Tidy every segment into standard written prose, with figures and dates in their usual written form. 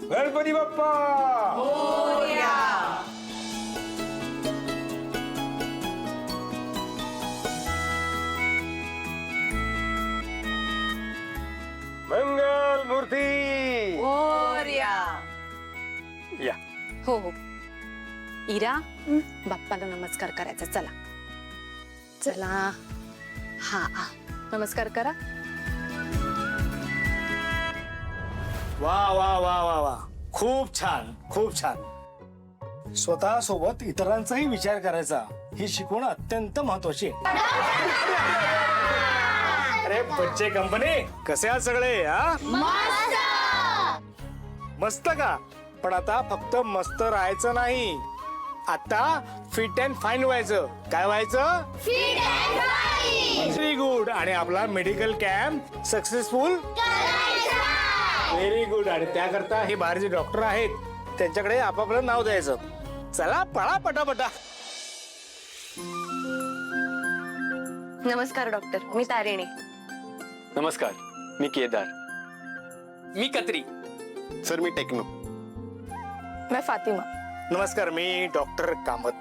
गणपती बाप्पा मंगल मूर्ती या. हो हो. इरा बाप्पाला नमस्कार करायचा. चला चला. हा नमस्कार करा. वा वा वा वा वा, खूप छान खूप छान. स्वतः सोबत इतरांचाही विचार करायचा ही शिकवण अत्यंत महत्वाची आहे. अरे बच्चे कंपनी कसे आहात सगळे? मस्त का? पण आता फक्त मस्त राहायचं नाही, आता फिट अँड फाईन व्हायचं. काय व्हायचं? Very good. आणि आपला medical camp successful. Very good. आणि त्याकरता हे बाहेर जे डॉक्टर आहेत त्यांच्याकडे आपापलं नाव द्यायचं. चला पळा पटापटा. नमस्कार डॉक्टर, मी तारिणी. नमस्कार, मी केदार. मी कत्री. सर मी टेक्नो. मैं फातिमा. नमस्कार, मी डॉक्टर कामत.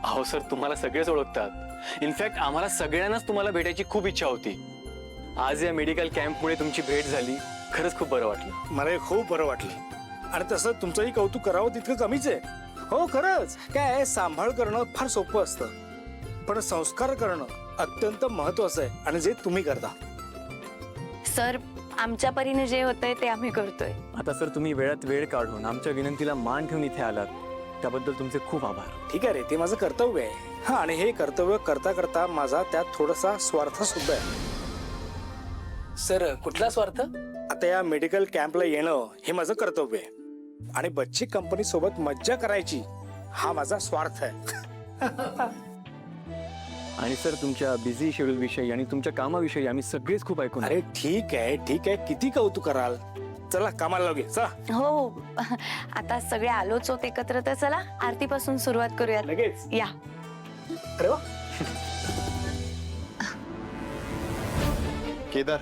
अहो सर, तुम्हाला सगळेच ओळखतात. इनफॅक्ट आम्हाला सगळ्यांनाच तुम्हाला भेटायची खूप इच्छा होती. आज या मेडिकल कॅम्पमुळे तुमची भेट झाली, खरंच खूप बरं वाटलं. मला खूप बरं वाटलं. आणि तसं तुमचंही कौतुक करावं तितकं कमीच आहे. हो खरंच. काय सांभाळ करणं फार सोपं असतं, पण संस्कार करणं अत्यंत महत्वाचं आहे, आणि जे तुम्ही करता. सर, आमच्या परीने जे होतंय ते आम्ही करतोय. आता सर, तुम्ही वेळात वेळ काढून आमच्या विनंतीला मान ठेवून इथे आलात, त्याबद्दल तुमचे खूप आभार. ठीक आहे रे, ते माझं कर्तव्य आहे. हा, आणि हे कर्तव्य करता करता माझा त्यात थोडासा स्वार्थ सुद्धा आहे. सर, कुठला स्वार्थ? आता या मेडिकल कॅम्पला येणं हे माझं कर्तव्य आहे, आणि बच्ची कंपनी सोबत मज्जा करायची हा माझा स्वार्थ आहे. आणि सर, तुमच्या बिझी शेड्यूल विषयी आणि तुमच्या कामाविषयी आम्ही सगळेच खूप ऐकून. अरे ठीक आहे ठीक आहे, किती कौतुक कराल. चला कामाला लावूया. चला हो, आता सगळे आलोच होत एकत्र, तर चला आरतीपासून सुरुवात करूया. लगेच. या. अरे वा. केदार,